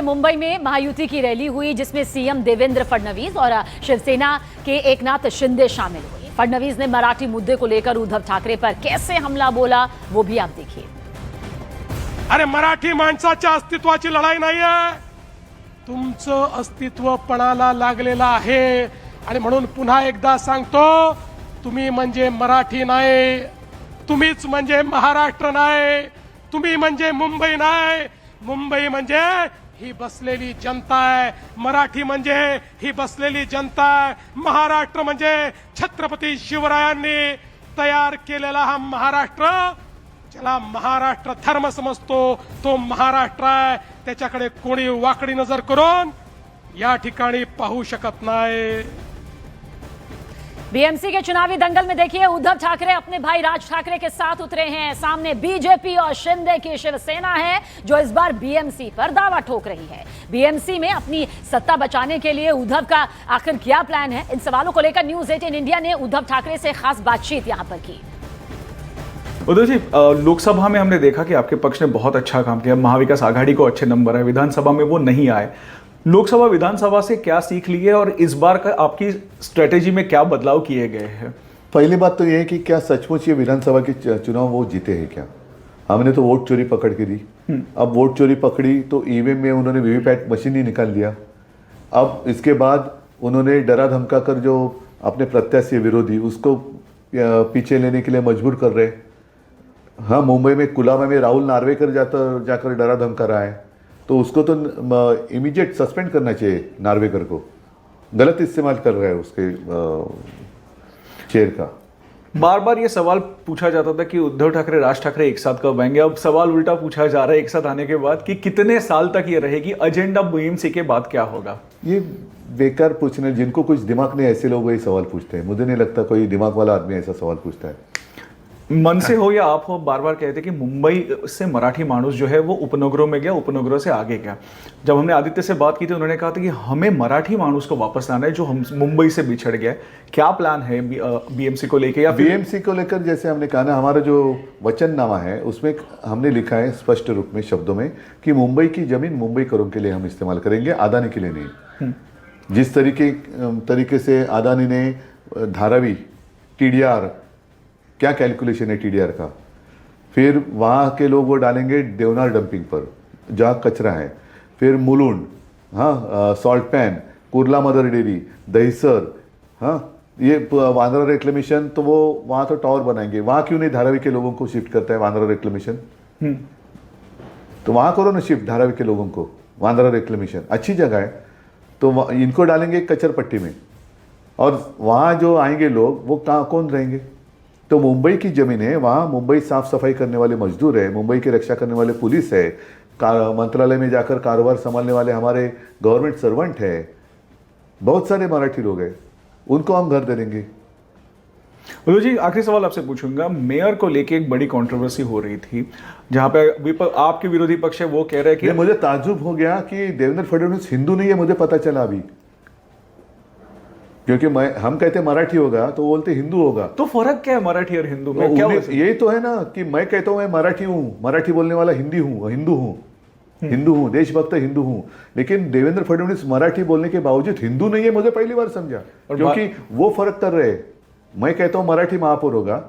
मुंबई में महायुति की रैली हुई जिसमें सीएम देवेंद्र फडणवीस और शिवसेना के एकनाथ शिंदे शामिल हुए। फडणवीस ने मराठी मुद्दे को लेकर उद्धव ठाकरे पर कैसे हमला बोला वो भी आप देखिए। अरे मराठी माणसाच्या अस्तित्वाची लढाई नाहीये, तुमचं अस्तित्व पणाला लागलेलं आहे आणि म्हणून पुन्हा एकदा सांगतो, तुम्ही म्हणजे मराठी नाही, तुम्हीच म्हणजे महाराष्ट्र नाही, तुम्ही म्हणजे मुंबई नाही, मुंबई म्हणजे ही बसलेली जनता आहे, मराठी म्हणजे ही बसलेली जनता आहे, महाराष्ट्र म्हणजे छत्रपती शिवरायांनी तयार केलेला हा महाराष्ट्र, ज्याला महाराष्ट्र धर्म समजतो तो महाराष्ट्र आहे, त्याच्याकडे कोणी वाकडी नजर करून या ठिकाणी पाहू शकत नाही। बीएमसी के चुनावी दंगल में देखिए उद्धव ठाकरे अपने भाई राज ठाकरे के साथ उतरे हैं। सामने बीजेपी और शिंदे की शिवसेना है जो इस बार बीएमसी पर दावा ठोक रही है। बीएमसी में अपनी सत्ता बचाने के लिए उद्धव का आखिर क्या प्लान है, इन सवालों को लेकर न्यूज 18 इंडिया ने उद्धव ठाकरे से खास बातचीत यहां पर की। उद्धव जी, लोकसभा में हमने देखा कि आपके पक्ष ने बहुत अच्छा काम किया, महाविकास आघाड़ी को अच्छे नंबर है, विधानसभा में वो नहीं आए। लोकसभा विधानसभा से क्या सीख ली है और इस बार का आपकी स्ट्रेटेजी में क्या बदलाव किए गए हैं? पहली बात तो यह है कि क्या सचमुच ये विधानसभा के चुनाव वो जीते हैं क्या? हमने तो वोट चोरी पकड़ के दी। अब वोट चोरी पकड़ी तो ईवीएम में उन्होंने वीवीपैट मशीन ही निकाल दिया। अब इसके बाद उन्होंने डरा धमका कर जो अपने प्रत्याशी विरोधी उसको पीछे लेने के लिए मजबूर कर रहे। हाँ, मुंबई में कुलाबा में राहुल नार्वेकर जाकर डरा धमका रहा है, तो उसको तो इमीडिएट सस्पेंड करना चाहिए। नार्वेकर को गलत इस्तेमाल कर रहा है उसके चेयर का। बार बार ये सवाल पूछा जाता था कि उद्धव ठाकरे राज ठाकरे एक साथ कब आएंगे। अब सवाल उल्टा पूछा जा रहा है एक साथ आने के बाद कि कितने साल तक ये रहेगी, एजेंडा बीएमसी के बाद क्या होगा? ये बेकार पूछने, जिनको कुछ दिमाग नहीं ऐसे लोग ये सवाल पूछते हैं। मुझे नहीं लगता कोई दिमाग वाला आदमी ऐसा सवाल पूछता है। मन से हो या आप हो, बार बार कहते कि मुंबई से मराठी मानुस जो है वो उपनगरों में गया, उपनगरों से आगे गया। जब हमने आदित्य से बात की थी उन्होंने कहा था कि हमें मराठी मानुस को वापस लाना है जो हम मुंबई से बिछड़ गया है। क्या प्लान है बीएमसी को लेकर? या बीएमसी को लेकर जैसे हमने कहा ना, हमारा जो वचननामा है उसमें हमने लिखा है स्पष्ट रूप में शब्दों में कि मुंबई की जमीन मुंबईकरों के लिए हम इस्तेमाल करेंगे, अदानी के लिए नहीं। जिस तरीके से अदानी ने धारावी टीडीआर, क्या कैलकुलेशन है टीडीआर का, फिर वहाँ के लोग वो डालेंगे देवनार डंपिंग पर जहाँ कचरा है, फिर मुलुंड, हाँ, salt pan, Kurla mother dairy, Dahisar, हाँ, ये वांद्रा रेक्लेमेशन, तो वो वहाँ तो टावर बनाएंगे। वहाँ क्यों नहीं धारावी के लोगों को शिफ्ट करता है वांद्रा रेक्लेमेशन? तो वहाँ करो ना शिफ्ट धारावी के लोगों को, वांद्रा रेक्लेमेशन अच्छी जगह है, तो इनको डालेंगे कचर पट्टी में, और वहाँ जो आएंगे लोग वो कौन रहेंगे? तो मुंबई की ज़मीन है, वहाँ मुंबई साफ सफाई करने वाले मजदूर है, मुंबई की रक्षा करने वाले पुलिस है, मंत्रालय में जाकर कारोबार संभालने वाले हमारे गवर्नमेंट सर्वेंट है, बहुत सारे मराठी लोग हैं, उनको हम घर दे देंगे। उद्धव जी, आखिरी सवाल आपसे पूछूंगा। मेयर को लेके एक बड़ी कंट्रोवर्सी हो रही थी जहाँ पे आपके विरोधी पक्ष है वो कह रहे हैं कि मुझे ताज्जुब हो गया कि देवेंद्र फडणवीस हिंदू नहीं है, मुझे पता चला अभी, क्योंकि हम कहते मराठी होगा तो बोलते हिंदू होगा। तो फर्क क्या है मराठी और हिंदू में? क्या यही तो है ना कि मैं कहता हूँ मैं मराठी हूँ, मराठी बोलने वाला हिंदी हूँ, हिंदू हूँ, देशभक्त हिंदू हूँ, लेकिन देवेंद्र फडणवीस मराठी बोलने के बावजूद हिंदू नहीं है, मुझे पहली बार समझा। क्योंकि वो फर्क कर रहे हैं। मैं कहता हूँ मराठी महापौर होगा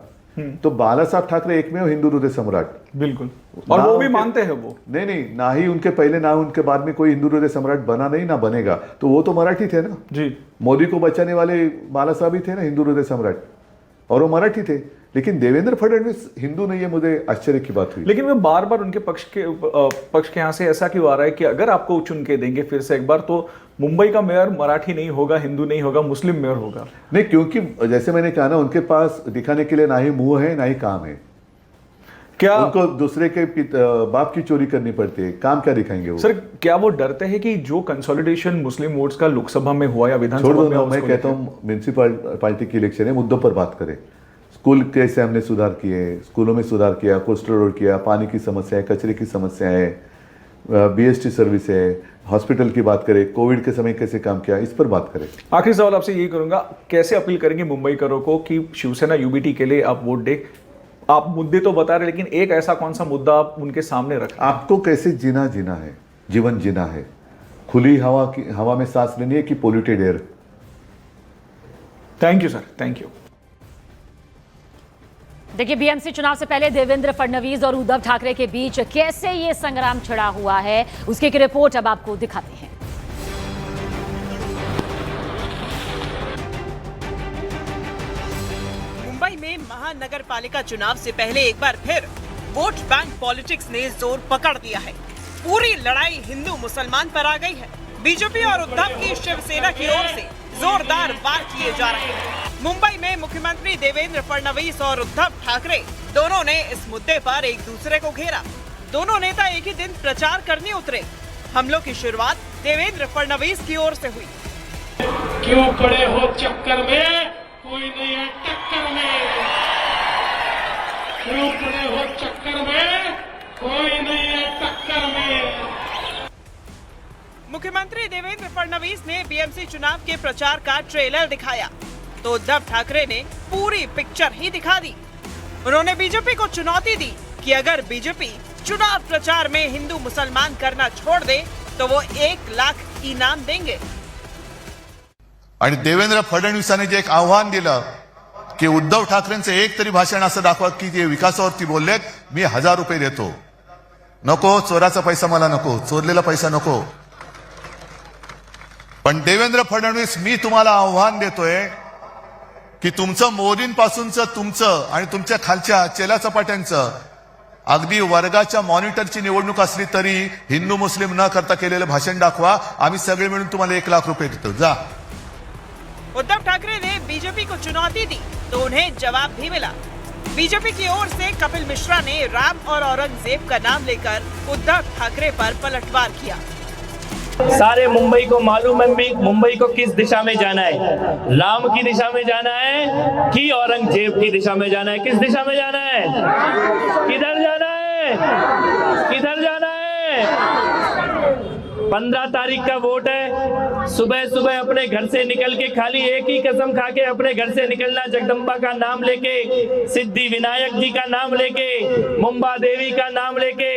तो बाला साहब ठाकरे एकमेव हिंदू हृदय सम्राट, बिल्कुल, और वो भी मानते हैं वो। नहीं, ना ही उनके पहले ना उनके बाद में कोई हिंदू हृदय सम्राट बना नहीं, ना बनेगा। तो वो तो मराठी थे ना जी। मोदी को बचाने वाले बाला साहब ही थे ना हिंदू हृदय सम्राट, और वो मराठी थे। लेकिन देवेंद्र फडणवीस हिंदू नहीं है, मुझे आश्चर्य की बात हुई। लेकिन वे बार बार उनके पक्ष के यहाँ से ऐसा क्यों आ रहा है कि अगर आपको चुन के देंगे फिर से एक बार तो मुंबई का मेयर मराठी नहीं होगा, हिंदू नहीं होगा, मुस्लिम मेयर होगा? नहीं, क्योंकि जैसे मैंने कहा ना, उनके पास दिखाने के लिए ना ही मुंह है ना ही काम है। क्या उनको दूसरे के बाप की चोरी करनी पड़ती है, काम क्या दिखाएंगे वो? सर, क्या वो डरते हैं कि जो कंसोलिडेशन मुस्लिम वोट्स का लोकसभा में हुआ या विधानसभा में? मैं कहता हूँ म्यूनसिपल पार्टी की इलेक्शन है, मुद्दों पर बात करें। स्कूल कैसे हमने सुधार किए, स्कूलों में सुधार किया, कोस्टल रोड किया, पानी की समस्या है, कचरे की समस्या है, बीएसटी सर्विस है, हॉस्पिटल की बात करें, कोविड के समय कैसे काम किया, इस पर बात करें। आखिरी सवाल आपसे यही करूंगा, कैसे अपील करेंगे मुंबईकरों को कि शिवसेना यूबीटी के लिए आप वोट दें? आप मुद्दे तो बता रहे, लेकिन एक ऐसा कौन सा मुद्दा आप उनके सामने रखें? आपको कैसे जीना है, जीवन जीना है, खुली हवा में सांस लेनी है कि polluted air? Thank you sir, thank you. देखिए, बीएमसी चुनाव से पहले देवेंद्र फडणवीस और उद्धव ठाकरे के बीच कैसे ये संग्राम छिड़ा हुआ है, उसकी एक रिपोर्ट अब आपको दिखाते हैं। मुंबई में महानगर पालिका चुनाव से पहले एक बार फिर वोट बैंक पॉलिटिक्स ने जोर पकड़ दिया है। पूरी लड़ाई हिंदू मुसलमान पर आ गई है। बीजेपी और उद्धव की शिवसेना की ओर से जोरदार वार किए जा रहे हैं। मुंबई में मुख्यमंत्री देवेंद्र फडणवीस और उद्धव ठाकरे दोनों ने इस मुद्दे पर एक दूसरे को घेरा। दोनों नेता एक ही दिन प्रचार करने उतरे। हमलों की शुरुआत देवेंद्र फडणवीस की ओर से हुई। क्यों पड़े हो चक्कर में, कोई नहीं है टक्कर में। क्यों पड़े हो चक्कर में, कोई नहीं है टक्कर में। मुख्यमंत्री देवेंद्र फडणवीस ने बीएमसी चुनाव के प्रचार का ट्रेलर दिखाया तो उद्धव ठाकरे ने पूरी पिक्चर ही दिखा दी। उन्होंने बीजेपी को चुनौती दी कि अगर बीजेपी चुनाव प्रचार में हिंदू मुसलमान करना छोड़ दे तो वो 1 लाख इनाम देंगे। आणि देवेंद्र फडणवीसांनी जे एक आव्हान दिलं की उद्धव ठाकरेंचं एक तरी भाषण असं दाखवा की जे विकासावरती बोललेत, मी 1000 रुपये देतो। नको, चोराचा पैसा मला नको, चोरलेला पैसा नको। पण देवेंद्र फडणवीस, मी तुम्हाला आव्हान देतोय की तुमचं मोदींपासूनचं तुमचं आणि तुमच्या खालच्या चेलाचपाट्यांचं अगदी वर्गाच्या मॉनिटरची निवडणूक असली तरी हिंदू मुस्लिम न करता केलेलं भाषण दाखवा, आम्ही सगळे मिळून तुम्हाला 1 लाख रुपये देतो, जा। उद्धव ठाकरे ने बीजेपी को चुनौती दी तो उन्हें जवाब भी मिला। बीजेपी की ओर से कपिल मिश्रा ने राम और औरंगजेब का नाम लेकर उद्धव ठाकरे पर पलटवार किया। सारे मुंबई को मालूम है मुंबई को किस दिशा में जाना है। राम की दिशा में जाना है कि औरंगजेब की दिशा में जाना है? किस दिशा में जाना है? किधर जाना है? किधर जाना है? 15 तारीख का वोट है। सुबह सुबह अपने घर से निकल के खाली एक ही कसम खा के अपने घर से निकलना, जगदम्बा का नाम लेके, सिद्धि विनायक जी का नाम लेके, मुंबा देवी का नाम लेके,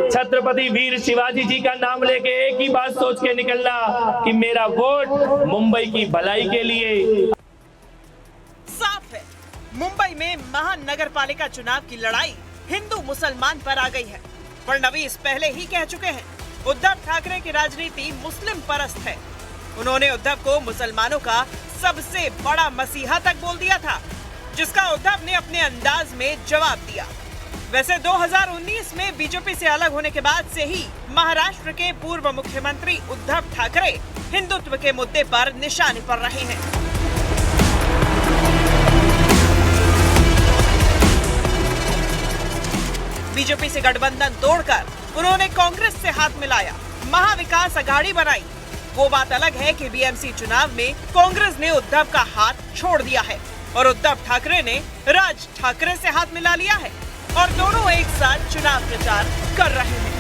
छत्रपति वीर शिवाजी जी का नाम लेके एक ही बात सोच के निकलना कि मेरा वोट मुंबई की भलाई के लिए। साफ है, मुंबई में महानगर पालिका चुनाव की लड़ाई हिंदू मुसलमान पर आ गई है। फडणवीस पहले ही कह चुके हैं, उद्धव ठाकरे की राजनीति मुस्लिम परस्त है। उन्होंने उद्धव को मुसलमानों का सबसे बड़ा मसीहा तक बोल दिया था, जिसका उद्धव ने अपने अंदाज में जवाब दिया। वैसे 2019 में बीजेपी से अलग होने के बाद से ही महाराष्ट्र के पूर्व मुख्यमंत्री उद्धव ठाकरे हिंदुत्व के मुद्दे पर निशाने पर रहे हैं। बीजेपी से गठबंधन तोड़कर उन्होंने कांग्रेस से हाथ मिलाया, महाविकास अघाड़ी बनाई। वो बात अलग है कि बीएमसी चुनाव में कांग्रेस ने उद्धव का हाथ छोड़ दिया है और उद्धव ठाकरे ने राज ठाकरे से हाथ मिला लिया है और दोनों एक साथ चुनाव प्रचार कर रहे हैं।